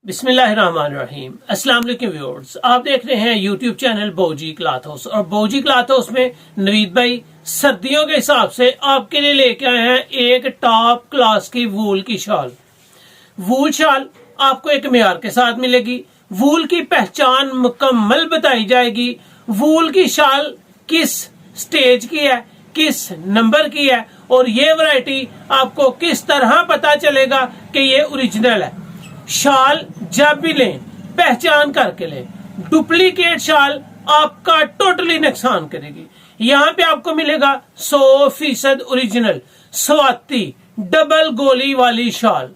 बिस्मिल्लाहिर्रहमानिर्रहीम। अस्सलाम वालेकुम व्यूअर्स, आप देख रहे हैं यूट्यूब चैनल बौजी क्लॉथ हाउस और बौजी क्लॉथ हाउस में नवीद भाई सर्दियों के हिसाब से आपके लिए लेके आए हैं एक टॉप क्लास की वूल की शाल। वूल शाल आपको एक मेयार के साथ मिलेगी। वूल की पहचान मुकम्मल बताई जाएगी। वूल की शाल किस स्टेज की है, किस नंबर की है और ये वैरायटी आपको किस तरह पता चलेगा कि ये ओरिजिनल है। शाल जब भी लें पहचान करके लें। डुप्लीकेट शाल आपका टोटली नुकसान करेगी। यहाँ पे आपको मिलेगा 100% ओरिजिनल स्वाति डबल गोली वाली शाल।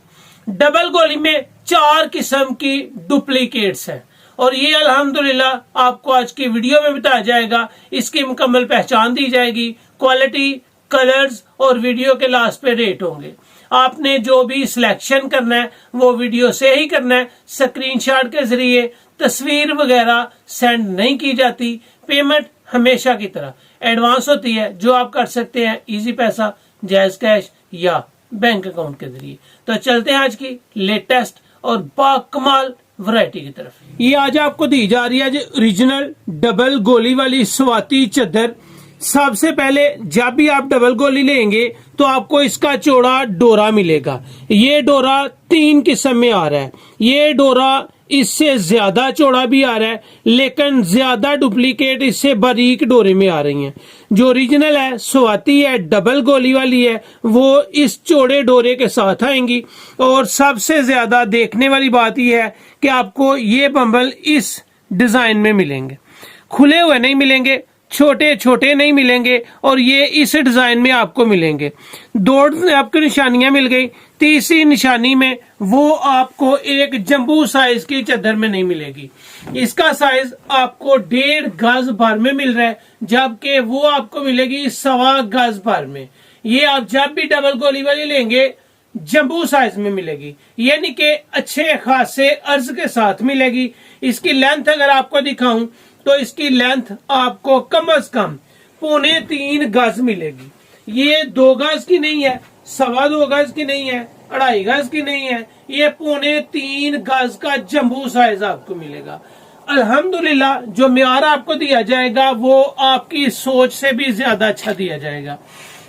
डबल गोली में 4 किस्म की डुप्लीकेट्स हैं और ये अल्हम्दुलिल्लाह आपको आज की वीडियो में बताया जाएगा। इसकी मुकम्मल पहचान दी जाएगी, क्वालिटी, कलर्स और वीडियो के लास्ट पे रेट होंगे। आपने जो भी सिलेक्शन करना है वो वीडियो से ही करना है। स्क्रीनशॉट के जरिए तस्वीर वगैरह सेंड नहीं की जाती। पेमेंट हमेशा की तरह एडवांस होती है जो आप कर सकते हैं इजी पैसा, जायज कैश या बैंक अकाउंट के जरिए। तो चलते हैं आज की लेटेस्ट और बाकमाल वैरायटी की तरफ। ये आज आपको दी जा रही है जो ओरिजिनल डबल गोली वाली स्वाति चादर। सबसे पहले जब भी आप डबल गोली लेंगे तो आपको इसका चौड़ा डोरा मिलेगा। ये डोरा 3 किस्म में आ रहा है। ये डोरा इससे ज्यादा चौड़ा भी आ रहा है, लेकिन ज्यादा डुप्लीकेट इससे बारीक डोरे में आ रही हैं। जो ओरिजिनल है स्वाति है, डबल गोली वाली है, वो इस चौड़े डोरे के साथ आएंगी। और सबसे ज्यादा देखने वाली बात यह है कि आपको ये बम्बल इस डिजाइन में मिलेंगे, खुले हुए नहीं मिलेंगे, छोटे छोटे नहीं मिलेंगे और ये इस डिजाइन में आपको मिलेंगे। 2 आपको निशानियां मिल गई। तीसरी निशानी में वो आपको एक जंबू साइज की चादर में नहीं मिलेगी। इसका साइज आपको 1.5 गज भर में मिल रहा है, जबकि वो आपको मिलेगी 1.25 गज भर में। ये आप जब भी डबल गोली वाली लेंगे जंबू साइज में मिलेगी, यानी कि अच्छे खासे अर्ज के साथ मिलेगी। इसकी लेंथ अगर आपको दिखाऊं तो इसकी लेंथ आपको कम से कम 3.25 गज मिलेगी। ये 2 गज की नहीं है, 2.25 गज की नहीं है, 2.5 गज की नहीं है, ये 3.25 गज का जंबू साइज आपको मिलेगा। अल्हम्दुलिल्लाह जो म्यार आपको दिया जाएगा वो आपकी सोच से भी ज्यादा अच्छा दिया जाएगा।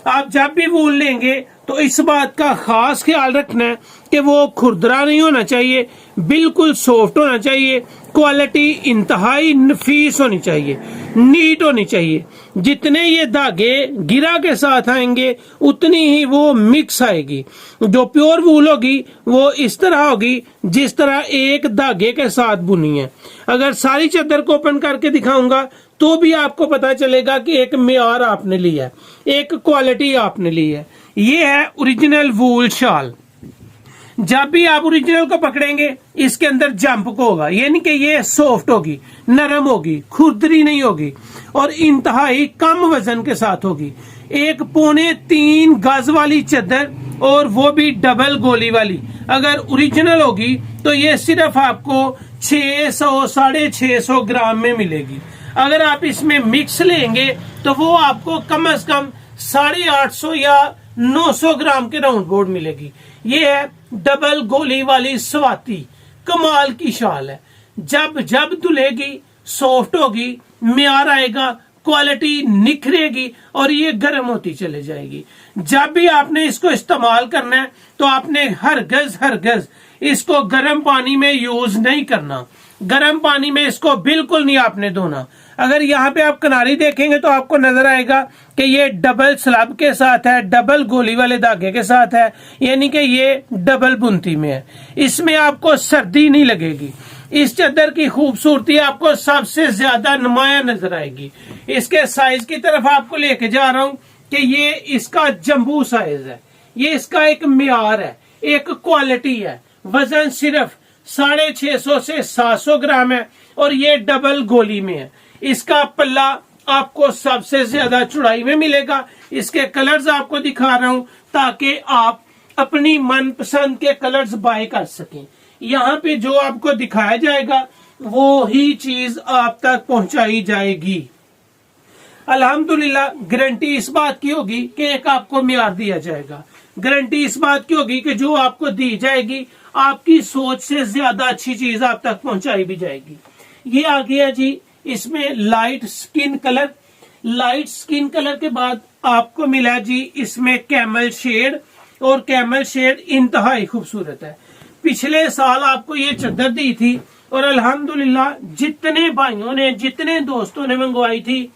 आप जब भी वूल लेंगे तो इस बात का खास ख्याल रखना है कि वो खुरदरा नहीं होना चाहिए, बिल्कुल सॉफ्ट होना चाहिए, क्वालिटी इंतहाई नफीस होनी चाहिए, नीट होनी चाहिए। जितने ये धागे गिरा के साथ आएंगे उतनी ही वो मिक्स आएगी। जो प्योर वूल होगी वो इस तरह होगी जिस तरह एक धागे के साथ बुनी है। अगर सारी चादर को ओपन करके दिखाऊंगा तो भी आपको पता चलेगा कि एक म्यार आपने लिया है, एक क्वालिटी आपने ली है। ये है ओरिजिनल वूल शाल। जब भी आप ओरिजिनल को पकड़ेंगे इसके अंदर जंप को होगा, यानी कि ये सॉफ्ट होगी, नरम होगी, खुरदरी नहीं होगी और इंतहाई कम वजन के साथ होगी। एक 3.25 गज वाली चादर और वो भी डबल गोली वाली अगर ओरिजिनल होगी तो ये सिर्फ आपको 600-650 ग्राम में मिलेगी। अगर आप इसमें मिक्स लेंगे तो वो आपको कम से कम 850 या 900 ग्राम के राउंड बोर्ड मिलेगी। ये है डबल गोली वाली स्वाति, कमाल की शाल है। जब जब धुलेगी सॉफ्ट होगी, म्यार आएगा, क्वालिटी निखरेगी और ये गर्म होती चले जाएगी। जब भी आपने इसको इस्तेमाल करना है तो आपने हर गज इसको गर्म पानी में यूज नहीं करना। गर्म पानी में इसको बिल्कुल नहीं आपने धोना। अगर यहाँ पे आप किनारी देखेंगे तो आपको नजर आएगा कि ये डबल स्लब के साथ है, डबल गोली वाले धागे के साथ है, यानी कि ये डबल बुनती में है। इसमें आपको सर्दी नहीं लगेगी। इस चादर की खूबसूरती आपको सबसे ज्यादा नुमाया नजर आएगी। इसके साइज की तरफ आपको लेके जा रहा हूं कि ये इसका जंबू साइज है, ये इसका एक म्यार है, एक क्वालिटी है। वजन सिर्फ 650 से 700 ग्राम है और ये डबल गोली में है। इसका पल्ला आपको सबसे ज्यादा चौड़ाई में मिलेगा। इसके कलर्स आपको दिखा रहा हूं ताकि आप अपनी मनपसंद के कलर्स बाय कर सकें। यहाँ पे जो आपको दिखाया जाएगा वो ही चीज आप तक पहुंचाई जाएगी। अल्हम्दुलिल्लाह गारंटी इस बात की होगी कि एक आपको म्यार दिया जाएगा। गारंटी इस बात की होगी कि जो आपको दी जाएगी आपकी सोच से ज्यादा अच्छी चीज आप तक पहुंचाई भी जाएगी। ये आ गया जी इसमें light skin colour. Light skin colour के बाद आपको मिला जी इसमें कैमल शेड, और कैमल शेड इंतहाई खूबसूरत है। पिछले साल आपको ये चादर दी थी और अल्हम्दुलिल्लाह जितने भाइयों ने, जितने दोस्तों ने मंगवाई थी,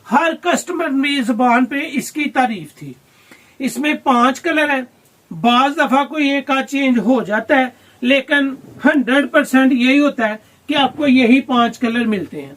हर कस्टमर की जुबान पे इसकी तारीफ थी। इसमें 5 कलर है। बाज दफा कोई एक आध चेंज हो जाता है, लेकिन 100% यही होता है कि आपको यही 5 कलर मिलते हैं।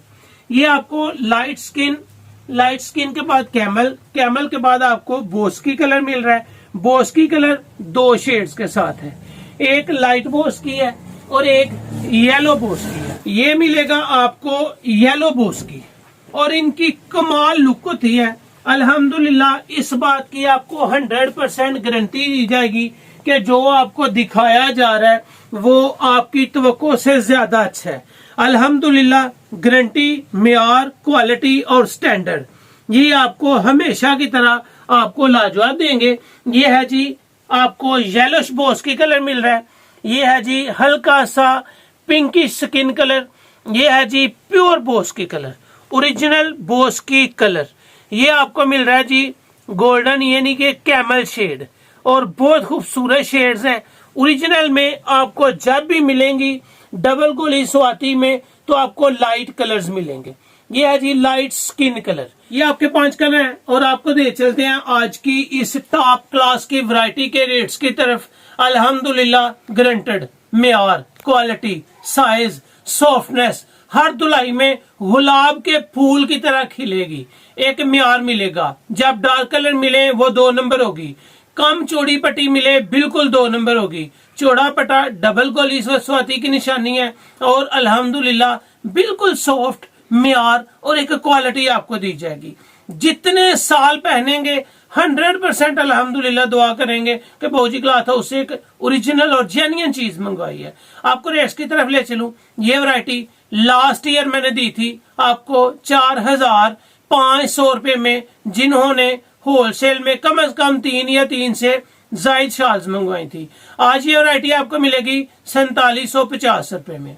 ये आपको लाइट स्किन के बाद कैमल के बाद आपको बोस्की कलर मिल रहा है। बोस्की कलर 2 शेड्स के साथ है, एक लाइट बोस्की है और एक येलो बोस्की है। ये मिलेगा आपको येलो बोस्की, और इनकी कमाल लुक होती है। अल्हम्दुलिल्लाह इस बात की आपको 100% गारंटी दी जाएगी कि जो आपको दिखाया जा रहा है वो आपकी तवक्को से ज्यादा अच्छा है। अल्हम्दुलिल्लाह गारंटी, मेयार, क्वालिटी और स्टैंडर्ड, ये आपको हमेशा की तरह आपको लाजवाब देंगे। ये है जी आपको येलोश बोस्की कलर मिल रहा है। ये है जी हल्का सा पिंकिश स्किन कलर। ये है जी pure Boski colour, original Boski colour. ये आपको मिल रहा है जी गोल्डन यानी कि कैमल शेड, और बहुत खूबसूरत शेड्स हैं। ओरिजिनल में आपको जब भी मिलेंगी डबल गोली स्वाति में तो आपको लाइट कलर्स मिलेंगे। ये है जी लाइट स्किन कलर। ये आपके 5 कलर हैं, और आपको दे चलते हैं आज की इस टॉप क्लास की वैरायटी के रेट्स की तरफ। अल्हम्दुलिल्लाह गारंटेड, मेयार, क्वालिटी, साइज, सॉफ्टनेस, हर धुलाई में गुलाब के फूल की तरह खिलेगी। एक मेयार मिलेगा, जब डार्क कलर मिले वो 2 नंबर होगी। कम चौड़ी पट्टी मिले बिल्कुल 2 नंबर होगी। चौड़ा पट्टा डबल गोली स्वाति की निशानी है, और अल्हम्दुलिल्लाह बिल्कुल सॉफ्ट, मेयार और एक क्वालिटी आपको दी जाएगी। जितने साल पहनेंगे 100% अल्हम्दुलिल्लाह दुआ करेंगे कि भौजी क्लॉथ हाउस से एक ओरिजिनल और जेन्युइन चीज मंगवाई है। आपको रेट्स की तरफ ले चलूं, ये वैरायटी लास्ट ईयर मैंने दी थी आपको 4500 रुपए में, जिन्होंने होलसेल में कम से कम 3 या 3 से जायद शाल्स मंगवाई थी। आज ये वैरायटी आपको मिलेगी 4750 रुपए में।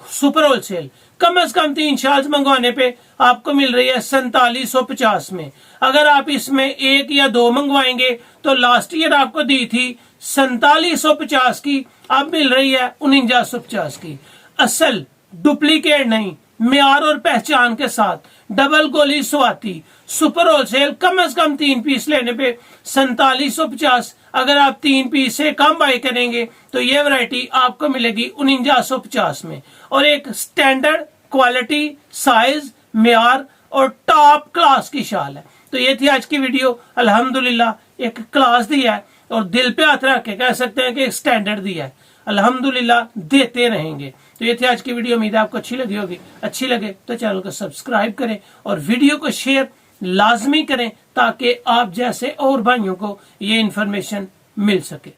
सुपर होलसेल कम से कम 3 शाल्स मंगवाने पे आपको मिल रही है 4750 में। अगर आप इसमें 1 या 2 मंगवाएंगे तो लास्ट ईयर आपको दी थी 4750 की, अब मिल रही है 4950 की। असल डुप्लीकेट नहीं, मेयार और पहचान के साथ, डबल गोली स्वाति, सुपर होलसेल कम से कम 3 पीस लेने पे 4750। अगर आप 3 पीस से कम बाय करेंगे तो ये वैरायटी आपको मिलेगी 4950 में, और एक स्टैंडर्ड, क्वालिटी, साइज, मेयार और टॉप क्लास की शाल है। तो ये थी आज की वीडियो। अल्हम्दुलिल्लाह एक क्लास दिया है, और दिल पे हाथ रख के कह सकते हैं कि एक स्टैंडर्ड दिया है। अल्हम्दुलिल्लाह देते रहेंगे। तो ये थी आज की वीडियो, उम्मीद है आपको अच्छी लगी होगी। अच्छी लगे तो चैनल को सब्सक्राइब करें और वीडियो को शेयर लाजमी करें, ताकि आप जैसे और भाइयों को ये इन्फॉर्मेशन मिल सके।